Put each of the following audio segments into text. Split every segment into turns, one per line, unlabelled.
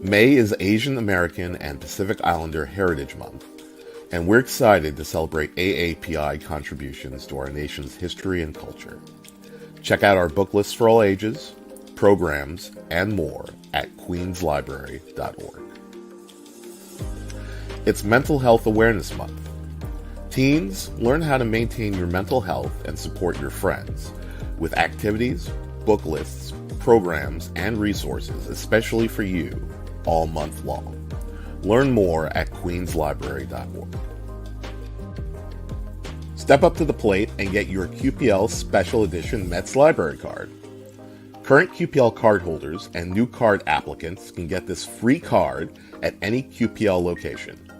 May is Asian American and Pacific Islander Heritage Month, and we're excited to celebrate AAPI contributions to our nation's history and culture. Check out our book lists for all ages, programs, and more at queenslibrary.org. It's Mental Health Awareness Month. Teens, learn how to maintain your mental health and support your friends with activities, book lists, programs, and resources, especially for you, all month long. Learn more at queenslibrary.org. Step up to the plate and get your QPL Special Edition Mets Library card. Current QPL card holders and new card applicants can get this free card at any QPL location.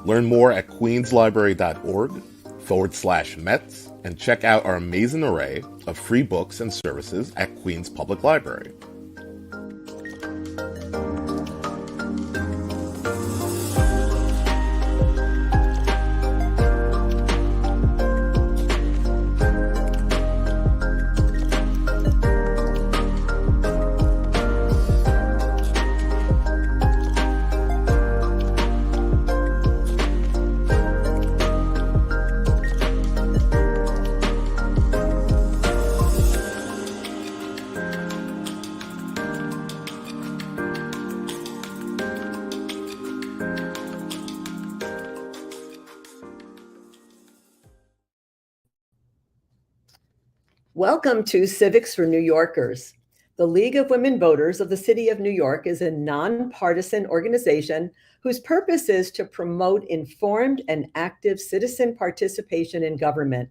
Learn more at queenslibrary.org/Mets and check out our amazing array of free books and services at Queens Public Library.
Welcome to Civics for New Yorkers. The League of Women Voters of the City of New York is a nonpartisan organization whose purpose is to promote informed and active citizen participation in government.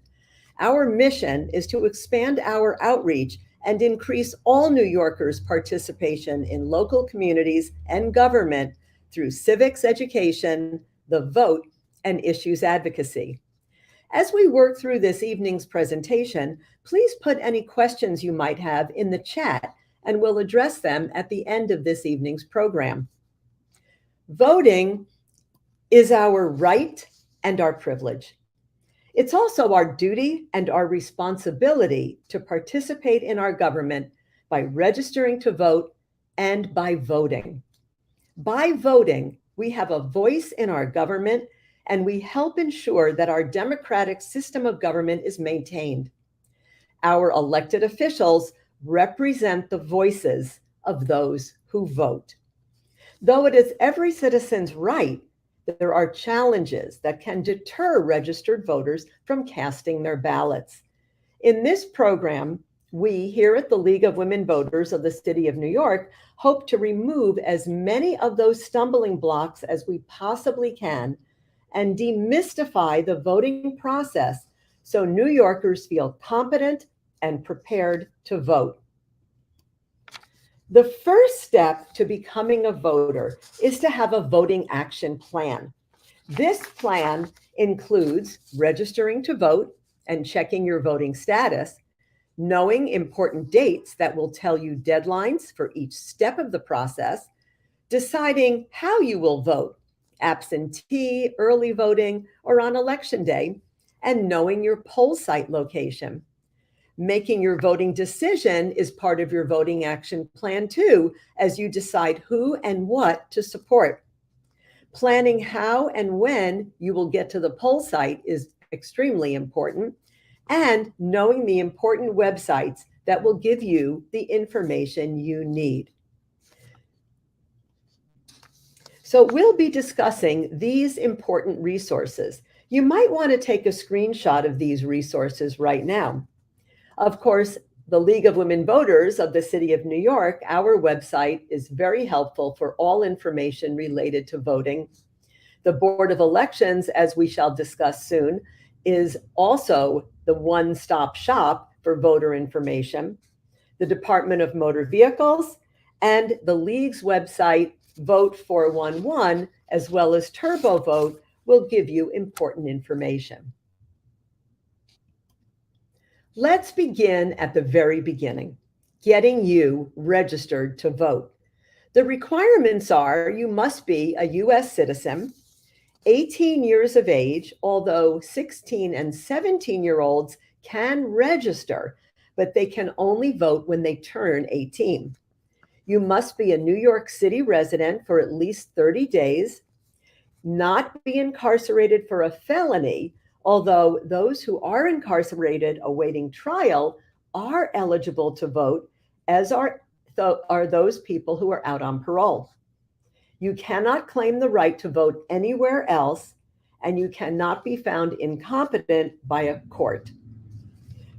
Our mission is to expand our outreach and increase all New Yorkers' participation in local communities and government through civics education, the vote, and issues advocacy. As we work through this evening's presentation, please put any questions you might have in the chat, and we'll address them at the end of this evening's program. Voting is our right and our privilege. It's also our duty and our responsibility to participate in our government by registering to vote and by voting. By voting, we have a voice in our government, and we help ensure that our democratic system of government is maintained. Our elected officials represent the voices of those who vote. Though it is every citizen's right, there are challenges that can deter registered voters from casting their ballots. In this program, we here at the League of Women Voters of the City of New York hope to remove as many of those stumbling blocks as we possibly can and demystify the voting process so New Yorkers feel competent and prepared to vote. The first step to becoming a voter is to have a voting action plan. This plan includes registering to vote and checking your voting status, knowing important dates that will tell you deadlines for each step of the process, deciding how you will vote, absentee, early voting, or on election day, and knowing your poll site location. Making your voting decision is part of your voting action plan too, as you decide who and what to support. Planning how and when you will get to the poll site is extremely important, and knowing the important websites that will give you the information you need. So we'll be discussing these important resources. You might want to take a screenshot of these resources right now. Of course, the League of Women Voters of the City of New York, our website is very helpful for all information related to voting. The Board of Elections, as we shall discuss soon, is also the one-stop shop for voter information. The Department of Motor Vehicles and the League's website, Vote 411, as well as TurboVote, will give you important information. Let's begin at the very beginning, getting you registered to vote. The requirements are you must be a U.S. citizen, 18 years of age, although 16 and 17-year-olds can register, but they can only vote when they turn 18. You must be a New York City resident for at least 30 days, not be incarcerated for a felony, although those who are incarcerated awaiting trial are eligible to vote, as are those people who are out on parole. You cannot claim the right to vote anywhere else, and you cannot be found incompetent by a court.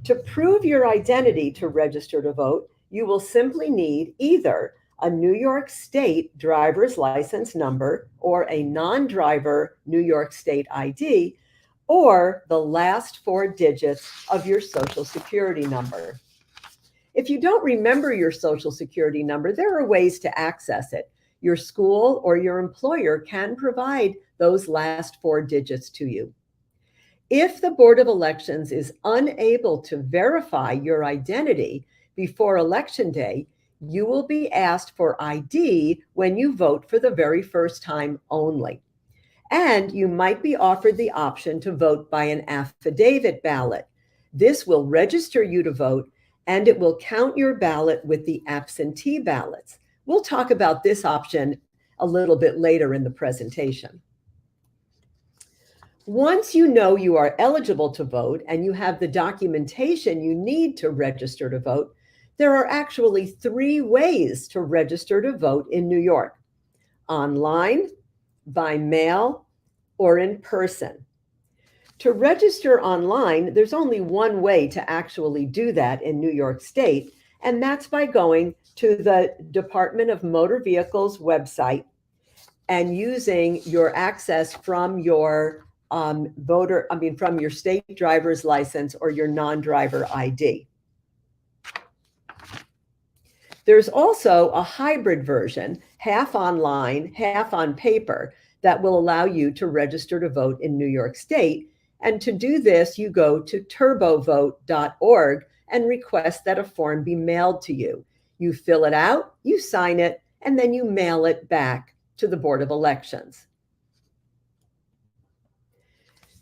To prove your identity to register to vote, you will simply need either a New York State driver's license number or a non-driver New York State ID, or the last 4 digits of your Social Security number. If you don't remember your Social Security number, there are ways to access it. Your school or your employer can provide those last 4 digits to you. If the Board of Elections is unable to verify your identity before Election Day, you will be asked for ID when you vote for the very first time only. And you might be offered the option to vote by an affidavit ballot. This will register you to vote, and it will count your ballot with the absentee ballots. We'll talk about this option a little bit later in the presentation. Once you know you are eligible to vote and you have the documentation you need to register to vote, there are actually 3 ways to register to vote in New York: online, by mail, or in person. To register online, there's only one way to actually do that in New York State, and that's by going to the Department of Motor Vehicles website and using your access from your from your state driver's license or your non-driver ID. There's also a hybrid version, half online, half on paper, that will allow you to register to vote in New York State. And to do this, you go to turbovote.org and request that a form be mailed to you. You fill it out, you sign it, and then you mail it back to the Board of Elections.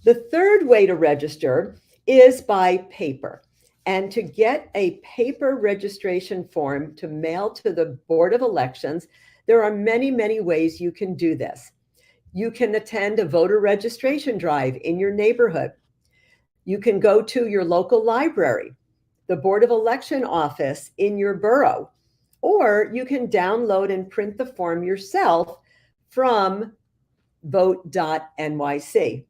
The third way to register is by paper. And to get a paper registration form to mail to the Board of Elections, there are many, many ways you can do this. You can attend a voter registration drive in your neighborhood. You can go to your local library, the Board of Election office in your borough, or you can download and print the form yourself from vote.nyc.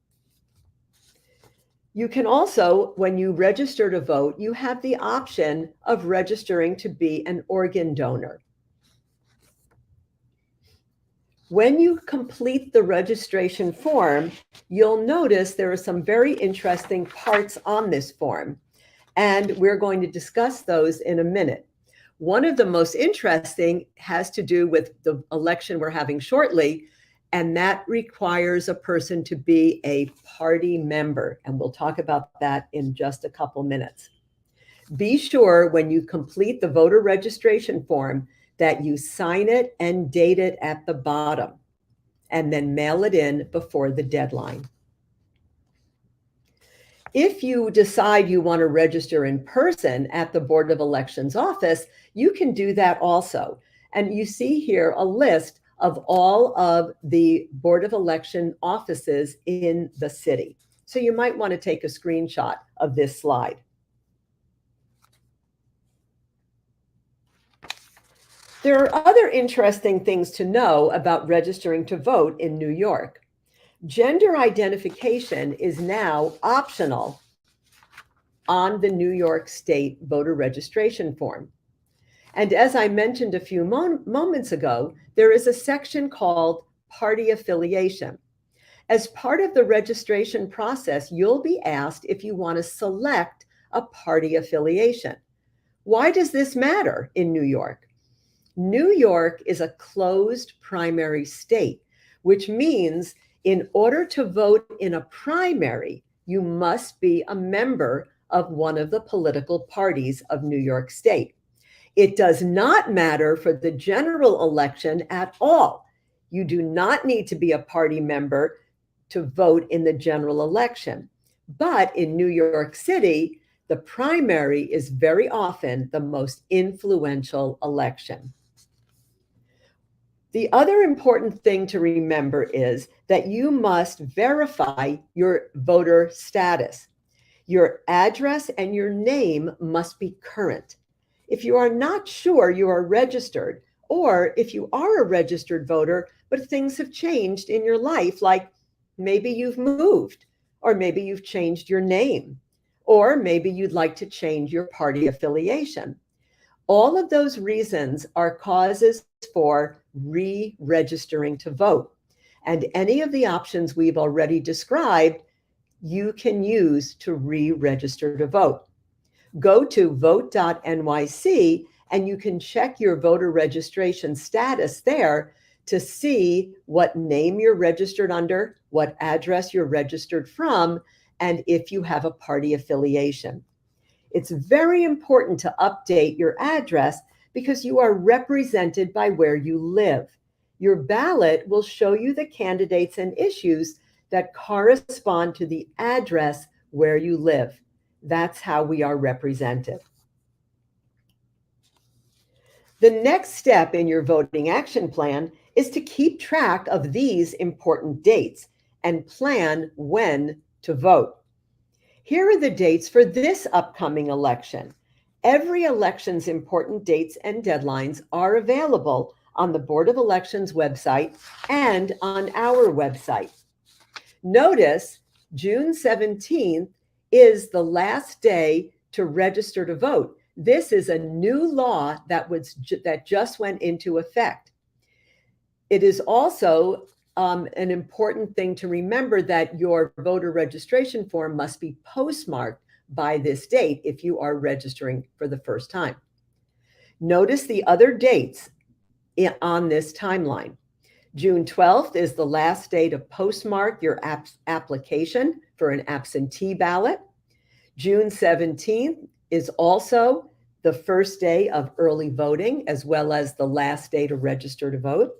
You can also, when you register to vote, you have the option of registering to be an organ donor. When you complete the registration form, you'll notice there are some very interesting parts on this form, and we're going to discuss those in a minute. One of the most interesting has to do with the election we're having shortly, and that requires a person to be a party member, and we'll talk about that in just a couple minutes. Be sure when you complete the voter registration form that you sign it and date it at the bottom, and then mail it in before the deadline. If you decide you want to register in person at the Board of Elections office, you can do that also. And you see here a list of all of the Board of Election offices in the city. So you might want to take a screenshot of this slide. There are other interesting things to know about registering to vote in New York. Gender identification is now optional on the New York State voter registration form. And as I mentioned a few moments ago, there is a section called party affiliation. As part of the registration process, you'll be asked if you want to select a party affiliation. Why does this matter in New York? New York is a closed primary state, which means in order to vote in a primary, you must be a member of one of the political parties of New York State. It does not matter for the general election at all. You do not need to be a party member to vote in the general election. But in New York City, the primary is very often the most influential election. The other important thing to remember is that you must verify your voter status. Your address and your name must be current. If you are not sure you are registered, or if you are a registered voter, but things have changed in your life, like maybe you've moved, or maybe you've changed your name, or maybe you'd like to change your party affiliation. All of those reasons are causes for re-registering to vote. And any of the options we've already described, you can use to re-register to vote. Go to vote.nyc and you can check your voter registration status there to see what name you're registered under, what address you're registered from, and if you have a party affiliation. It's very important to update your address because you are represented by where you live. Your ballot will show you the candidates and issues that correspond to the address where you live. That's how we are represented. The next step in your voting action plan is to keep track of these important dates and plan when to vote. Here are the dates for this upcoming election. Every election's important dates and deadlines are available on the Board of Elections website and on our website. Notice June 17th is the last day to register to vote. This is a new law that just went into effect. It is also an important thing to remember that your voter registration form must be postmarked by this date if you are registering for the first time. Notice the other dates on this timeline. June 12th is the last day to postmark your application for an absentee ballot. June 17th is also the first day of early voting, as well as the last day to register to vote.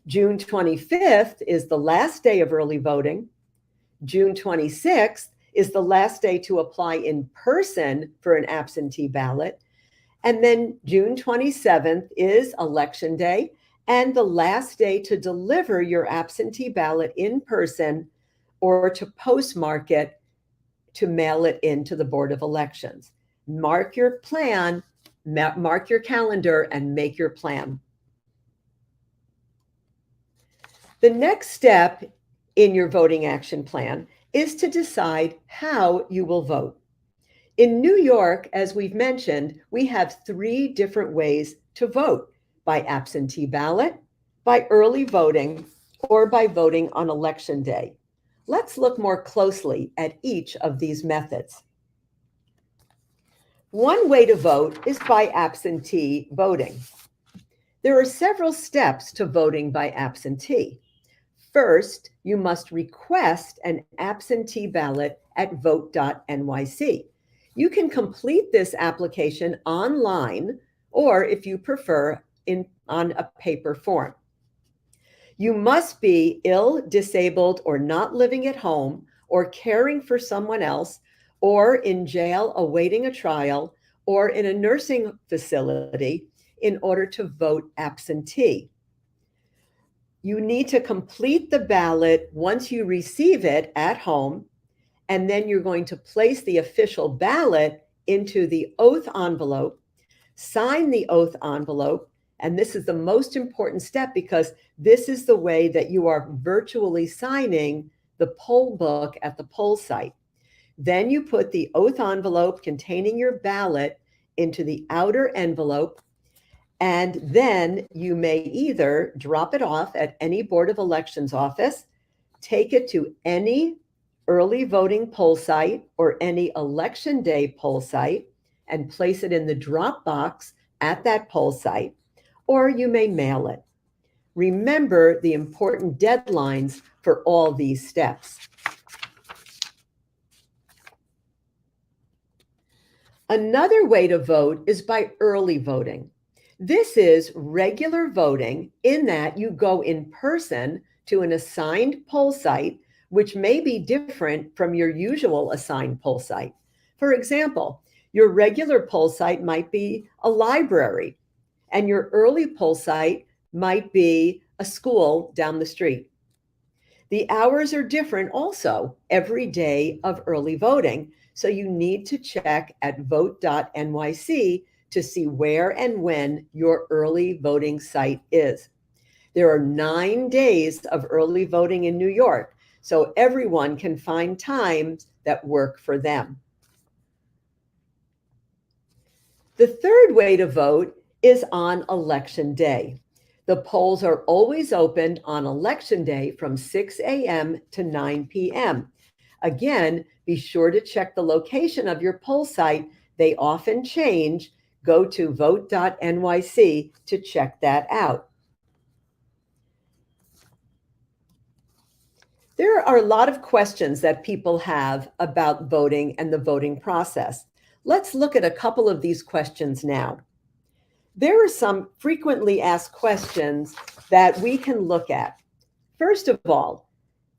June 25th is the last day of early voting. June 26th is the last day to apply in person for an absentee ballot. And then June 27th is Election Day and the last day to deliver your absentee ballot in person or to postmark it to mail it into the Board of Elections. Mark your plan, mark your calendar, and make your plan. The next step in your voting action plan is to decide how you will vote. In New York, as we've mentioned, we have 3 different ways to vote: by absentee ballot, by early voting, or by voting on Election Day. Let's look more closely at each of these methods. One way to vote is by absentee voting. There are several steps to voting by absentee. First, you must request an absentee ballot at vote.nyc. You can complete this application online, or if you prefer, on a paper form. You must be ill, disabled, or not living at home, or caring for someone else, or in jail awaiting a trial, or in a nursing facility in order to vote absentee. You need to complete the ballot once you receive it at home, and then you're going to place the official ballot into the oath envelope, sign the oath envelope, and this is the most important step because this is the way that you are virtually signing the poll book at the poll site. Then you put the oath envelope containing your ballot into the outer envelope, and then you may either drop it off at any Board of Elections office, take it to any early voting poll site or any Election Day poll site and place it in the drop box at that poll site, or you may mail it. Remember the important deadlines for all these steps. Another way to vote is by early voting. This is regular voting in that you go in person to an assigned poll site, which may be different from your usual assigned poll site. For example, your regular poll site might be a library, and your early poll site might be a school down the street. The hours are different also every day of early voting, so you need to check at vote.nyc to see where and when your early voting site is. There are 9 days of early voting in New York, so everyone can find times that work for them. The third way to vote is on Election Day. The polls are always open on Election Day from 6 a.m. to 9 p.m. Again, be sure to check the location of your poll site. They often change. Go to vote.nyc to check that out. There are a lot of questions that people have about voting and the voting process. Let's look at a couple of these questions now. There are some frequently asked questions that we can look at. First of all,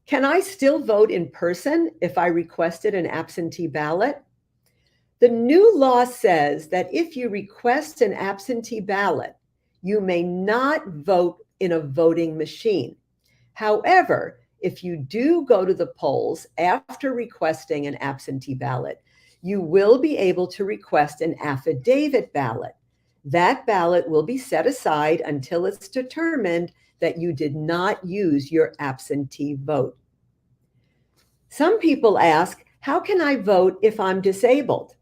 can I still vote in person if I requested an absentee ballot? The new law says that if you request an absentee ballot, you may not vote in a voting machine. However, if you do go to the polls after requesting an absentee ballot, you will be able to request an affidavit ballot. That ballot will be set aside until it's determined that you did not use your absentee vote. Some people ask, how can I vote if I'm disabled?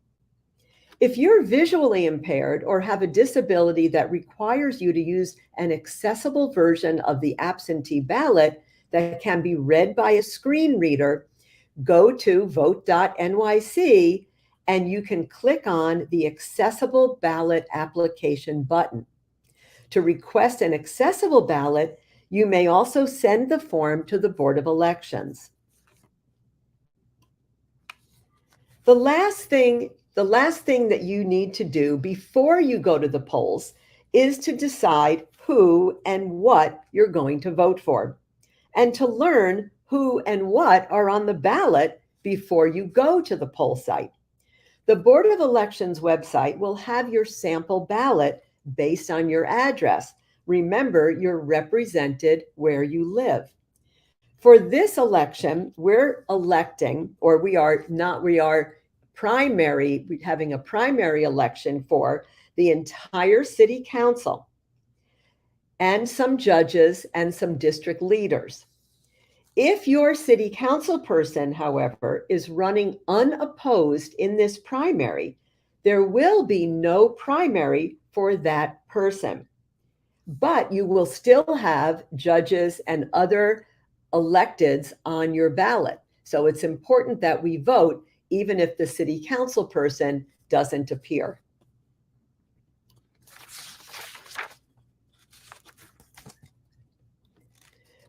If you're visually impaired or have a disability that requires you to use an accessible version of the absentee ballot that can be read by a screen reader, go to vote.nyc and you can click on the Accessible Ballot Application button. To request an accessible ballot, you may also send the form to the Board of Elections. The last thing that you need to do before you go to the polls is to decide who and what you're going to vote for, and to learn who and what are on the ballot before you go to the poll site. The Board of Elections website will have your sample ballot based on your address. Remember, you're represented where you live. For this election, we're electing, or we are having a primary election for the entire city council and some judges and some district leaders. If your city council person, however, is running unopposed in this primary, there will be no primary for that person. But you will still have judges and other electeds on your ballot. So it's important that we vote even if the city council person doesn't appear.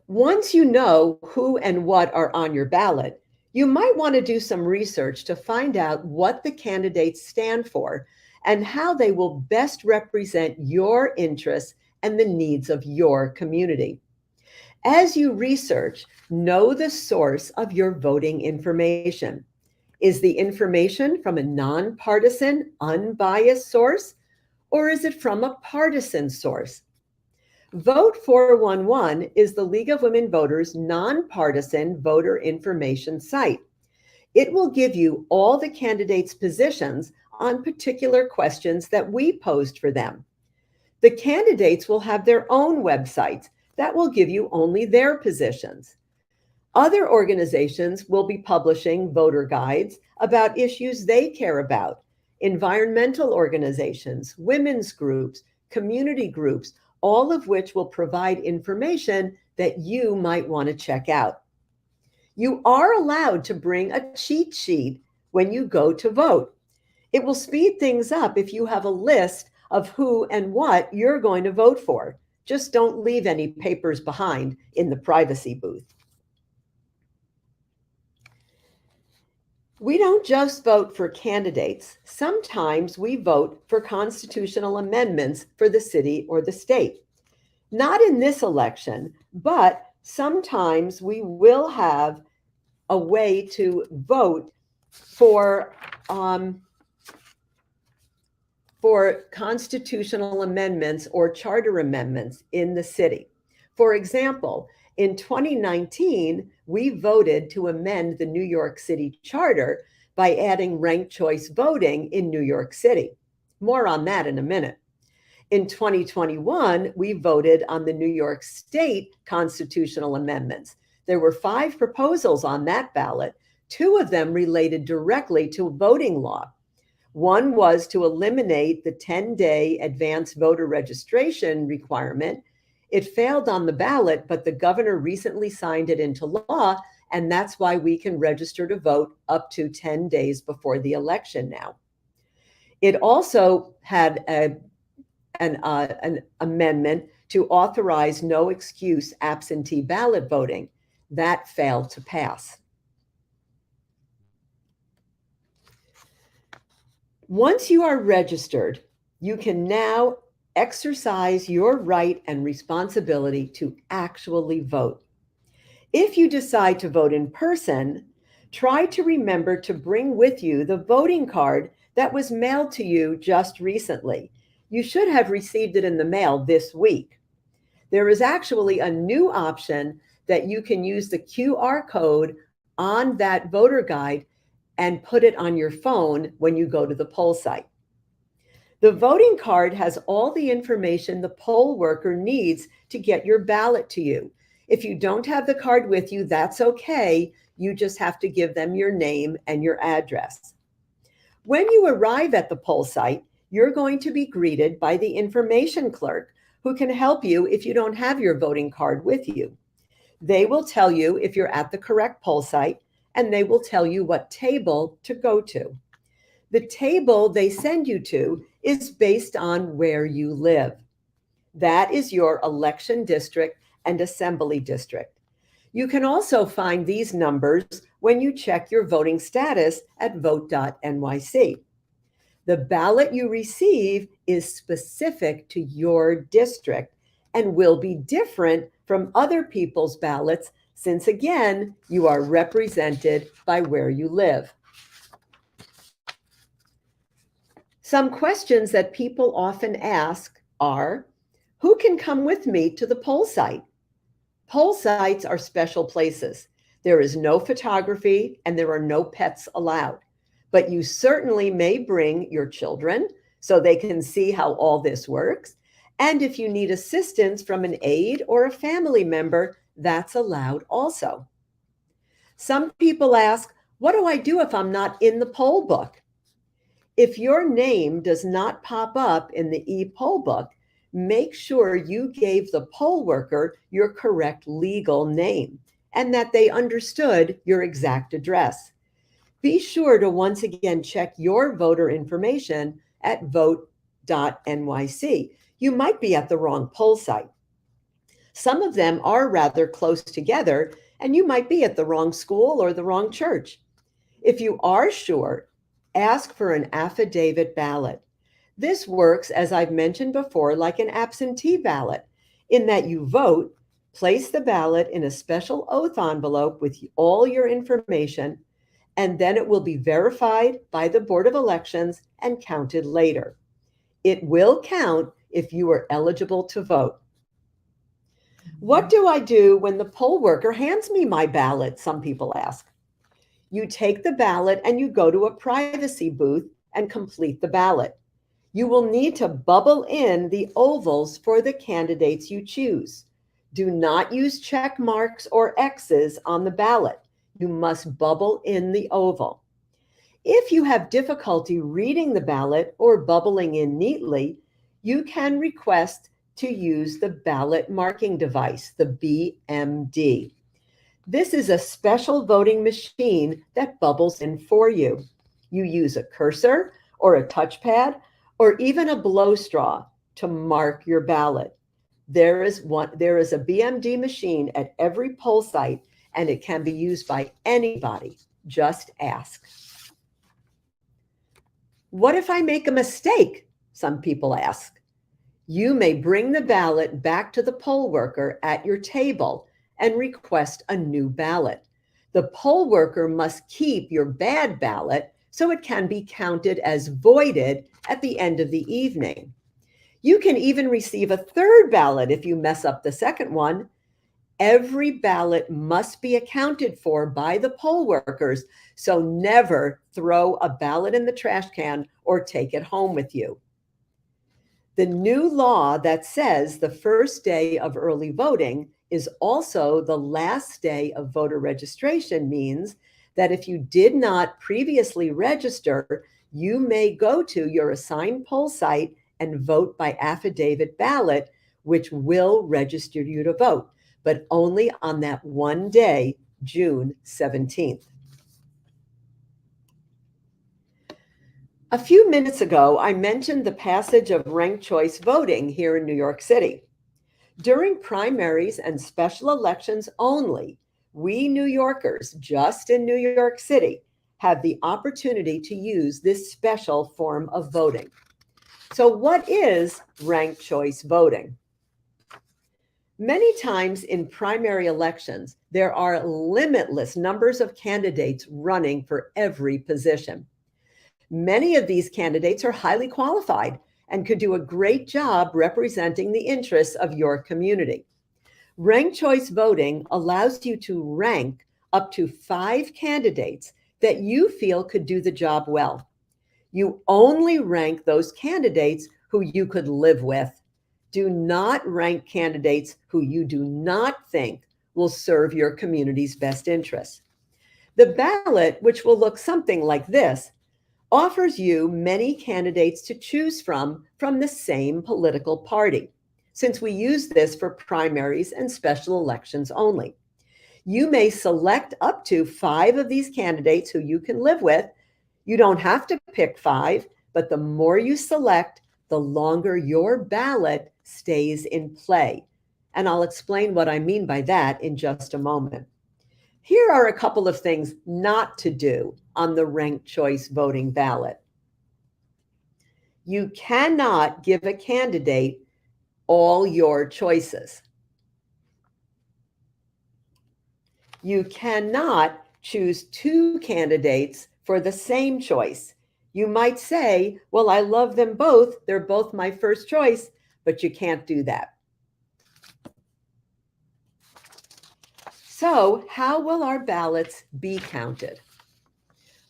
Once you know who and what are on your ballot, you might want to do some research to find out what the candidates stand for and how they will best represent your interests and the needs of your community. As you research, know the source of your voting information. Is the information from a nonpartisan, unbiased source, or is it from a partisan source? Vote 411 is the League of Women Voters nonpartisan voter information site. It will give you all the candidates' positions on particular questions that we posed for them. The candidates will have their own websites that will give you only their positions. Other organizations will be publishing voter guides about issues they care about. Environmental organizations, women's groups, community groups, all of which will provide information that you might want to check out. You are allowed to bring a cheat sheet when you go to vote. It will speed things up if you have a list of who and what you're going to vote for. Just don't leave any papers behind in the privacy booth. We don't just vote for candidates. Sometimes we vote for constitutional amendments for the city or the state. Not in this election, but sometimes we will have a way to vote for for constitutional amendments or charter amendments in the city. For example, in 2019, we voted to amend the New York City Charter by adding ranked choice voting in New York City. More on that in a minute. In 2021, we voted on the New York State constitutional amendments. There were 5 proposals on that ballot. 2 of them related directly to voting law. One was to eliminate the 10-day advance voter registration requirement. It failed on the ballot, but the governor recently signed it into law, and that's why we can register to vote up to 10 days before the election now. It also had an amendment to authorize no excuse absentee ballot voting. That failed to pass. Once you are registered, you can now exercise your right and responsibility to actually vote. If you decide to vote in person, try to remember to bring with you the voting card that was mailed to you just recently. You should have received it in the mail this week. There is actually a new option that you can use the QR code on that voter guide and put it on your phone when you go to the poll site. The voting card has all the information the poll worker needs to get your ballot to you. If you don't have the card with you, that's okay. You just have to give them your name and your address. When you arrive at the poll site, you're going to be greeted by the information clerk who can help you if you don't have your voting card with you. They will tell you if you're at the correct poll site, and they will tell you what table to go to. The table they send you to is based on where you live. That is your election district and assembly district. You can also find these numbers when you check your voting status at vote.nyc. The ballot you receive is specific to your district and will be different from other people's ballots since, again, you are represented by where you live. Some questions that people often ask are, who can come with me to the poll site? Poll sites are special places. There is no photography and there are no pets allowed, but you certainly may bring your children so they can see how all this works. And if you need assistance from an aide or a family member, that's allowed also. Some people ask, what do I do if I'm not in the poll book? If your name does not pop up in the e-poll book, make sure you gave the poll worker your correct legal name and that they understood your exact address. Be sure to once again check your voter information at vote.nyc. You might be at the wrong poll site. Some of them are rather close together, and you might be at the wrong school or the wrong church. If you are sure, ask for an affidavit ballot. This works, as I've mentioned before, like an absentee ballot, in that you vote, place the ballot in a special oath envelope with all your information, and then it will be verified by the Board of Elections and counted later. It will count if you are eligible to vote. What do I do when the poll worker hands me my ballot? Some people ask. You take the ballot and you go to a privacy booth and complete the ballot. You will need to bubble in the ovals for the candidates you choose. Do not use check marks or X's on the ballot. You must bubble in the oval. If you have difficulty reading the ballot or bubbling in neatly, you can request to use the ballot marking device, the BMD. This is a special voting machine that bubbles in for you. You use a cursor or a touchpad or even a blow straw to mark your ballot. There is a BMD machine at every poll site, and it can be used by anybody. Just ask. What if I make a mistake? Some people ask. You may bring the ballot back to the poll worker at your table and request a new ballot. The poll worker must keep your bad ballot so it can be counted as voided at the end of the evening. You can even receive a third ballot if you mess up the second one. Every ballot must be accounted for by the poll workers, so never throw a ballot in the trash can or take it home with you. The new law that says the first day of early voting is also the last day of voter registration means that if you did not previously register, you may go to your assigned poll site and vote by affidavit ballot, which will register you to vote, but only on that one day, June 17th. A few minutes ago, I mentioned the passage of ranked choice voting here in New York City. During primaries and special elections only, we New Yorkers, just in New York City, have the opportunity to use this special form of voting. So what is ranked choice voting? Many times in primary elections, there are limitless numbers of candidates running for every position. Many of these candidates are highly qualified and could do a great job representing the interests of your community. Ranked choice voting allows you to rank up to 5 candidates that you feel could do the job well. You only rank those candidates who you could live with. Do not rank candidates who you do not think will serve your community's best interests. The ballot, which will look something like this, offers you many candidates to choose from the same political party, since we use this for primaries and special elections only. You may select up to 5 of these candidates who you can live with. You don't have to pick 5, but the more you select, the longer your ballot stays in play. And I'll explain what I mean by that in just a moment. Here are a couple of things not to do on the ranked choice voting ballot. You cannot give a candidate all your choices. You cannot choose 2 candidates for the same choice. You might say, well, I love them both. They're both my first choice, but you can't do that. So, how will our ballots be counted?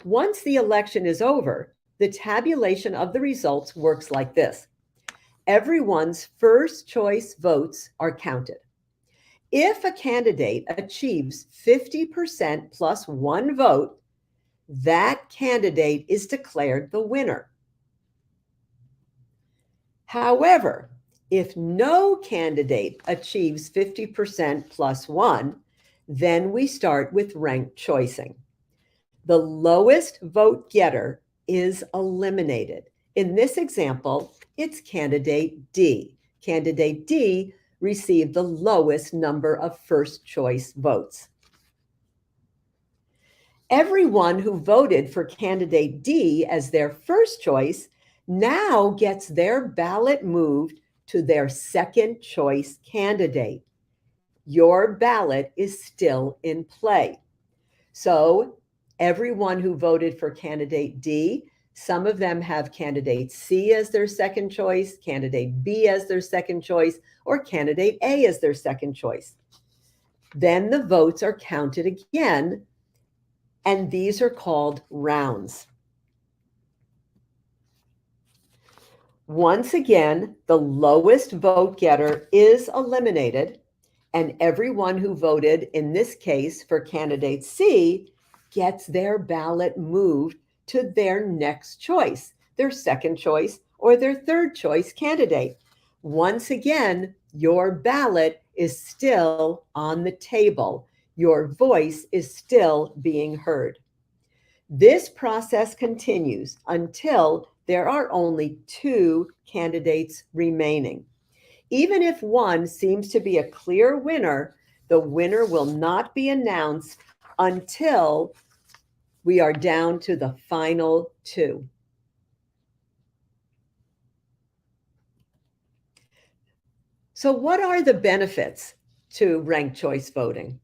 Once the election is over, the tabulation of the results works like this. Everyone's first choice votes are counted. If a candidate achieves 50% plus 1 vote, that candidate is declared the winner. However, if no candidate achieves 50% plus 1, then we start with ranked choicing. The lowest vote getter is eliminated. In this example, it's candidate D. Candidate D received the lowest number of first choice votes. Everyone who voted for candidate D as their first choice now gets their ballot moved to their second choice candidate. Your ballot is still in play. So everyone who voted for candidate D, some of them have candidate C as their second choice, candidate B as their second choice, or candidate A as their second choice. Then the votes are counted again, and these are called rounds. Once again, the lowest vote getter is eliminated, and everyone who voted, in this case for candidate C, gets their ballot moved to their next choice, their second choice, or their third choice candidate. Once again, your ballot is still on the table. Your voice is still being heard. This process continues until there are only 2 candidates remaining. Even if one seems to be a clear winner, the winner will not be announced until we are down to the final 2. So what are the benefits to ranked choice voting?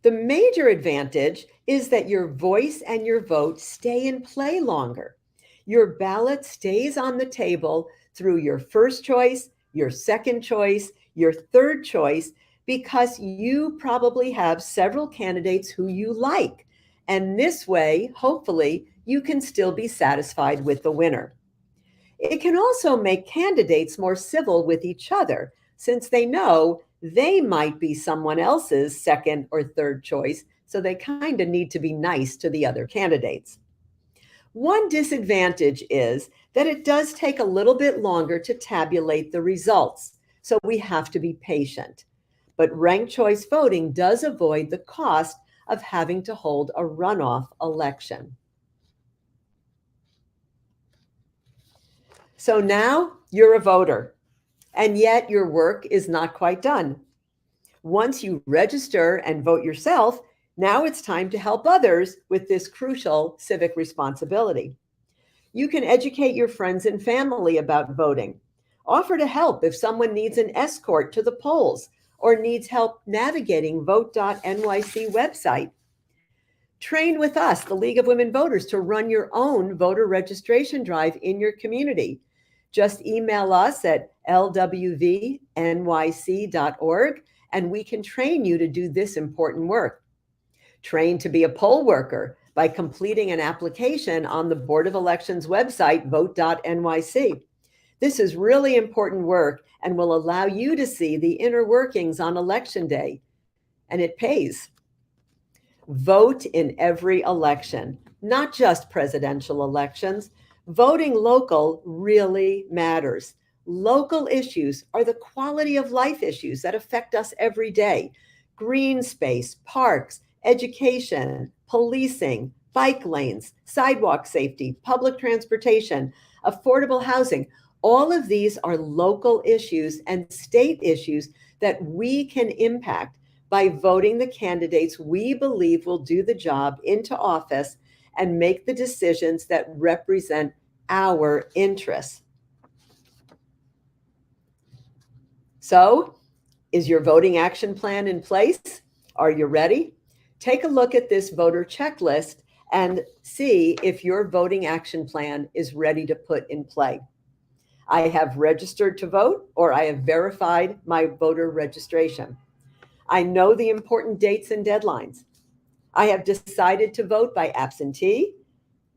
The major advantage is that your voice and your vote stay in play longer. Your ballot stays on the table through your first choice, your second choice, your third choice, because you probably have several candidates who you like. And this way, hopefully, you can still be satisfied with the winner. It can also make candidates more civil with each other, since they know they might be someone else's second or third choice, so they kind of need to be nice to the other candidates. One disadvantage is that it does take a little bit longer to tabulate the results, so we have to be patient. But ranked choice voting does avoid the cost of having to hold a runoff election. So now you're a voter, and yet your work is not quite done. Once you register and vote yourself, now it's time to help others with this crucial civic responsibility. You can educate your friends and family about voting. Offer to help if someone needs an escort to the polls or needs help navigating vote.nyc website. Train with us, the League of Women Voters, to run your own voter registration drive in your community. Just email us at lwvnyc.org and we can train you to do this important work. Train to be a poll worker by completing an application on the Board of Elections website, vote.nyc. This is really important work and will allow you to see the inner workings on election day, and it pays. Vote in every election, not just presidential elections. Voting local really matters. Local issues are the quality of life issues that affect us every day. Green space, parks, education, policing, bike lanes, sidewalk safety, public transportation, affordable housing. All of these are local issues and state issues that we can impact by voting the candidates we believe will do the job into office and make the decisions that represent our interests. So, is your voting action plan in place? Are you ready? Take a look at this voter checklist and see if your voting action plan is ready to put in play. I have registered to vote, or I have verified my voter registration. I know the important dates and deadlines. I have decided to vote by absentee,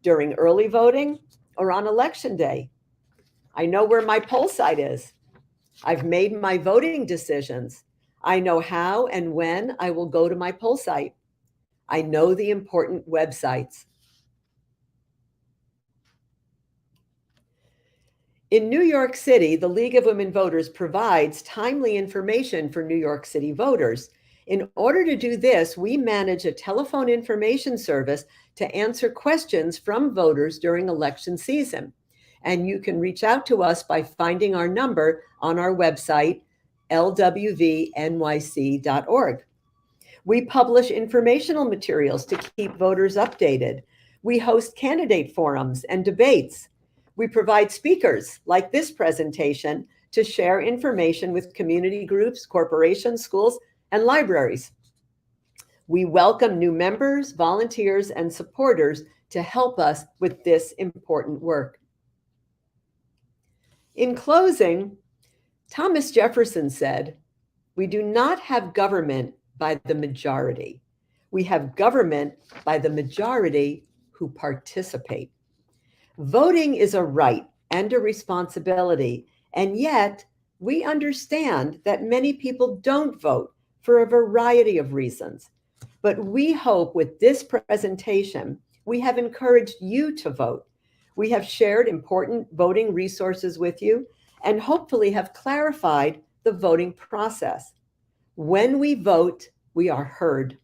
during early voting, or on election day. I know where my poll site is. I've made my voting decisions. I know how and when I will go to my poll site. I know the important websites. In New York City, the League of Women Voters provides timely information for New York City voters. In order to do this, we manage a telephone information service to answer questions from voters during election season. And you can reach out to us by finding our number on our website, lwvnyc.org. We publish informational materials to keep voters updated. We host candidate forums and debates. We provide speakers like this presentation to share information with community groups, corporations, schools, and libraries. We welcome new members, volunteers, and supporters to help us with this important work. In closing, Thomas Jefferson said, "We do not have government by the majority. We have government by the majority who participate." Voting is a right and a responsibility, and yet we understand that many people don't vote for a variety of reasons. But we hope with this presentation, we have encouraged you to vote. We have shared important voting resources with you and hopefully have clarified the voting process. When we vote, we are heard.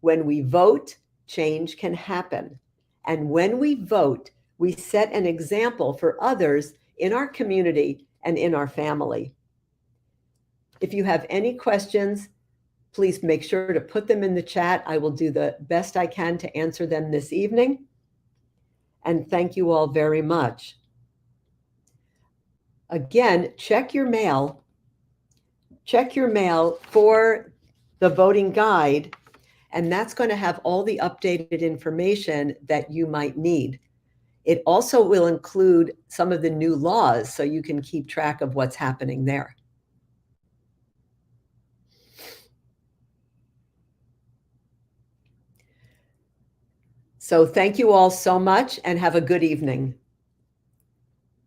When we vote, change can happen. And when we vote, we set an example for others in our community and in our family. If you have any questions, please make sure to put them in the chat. I will do the best I can to answer them this evening. And thank you all very much. Again, check your mail. Check your mail for the voting guide And that's going to have all the updated information that you might need. It also will include some of the new laws so you can keep track of what's happening there. So thank you all so much and have a good evening.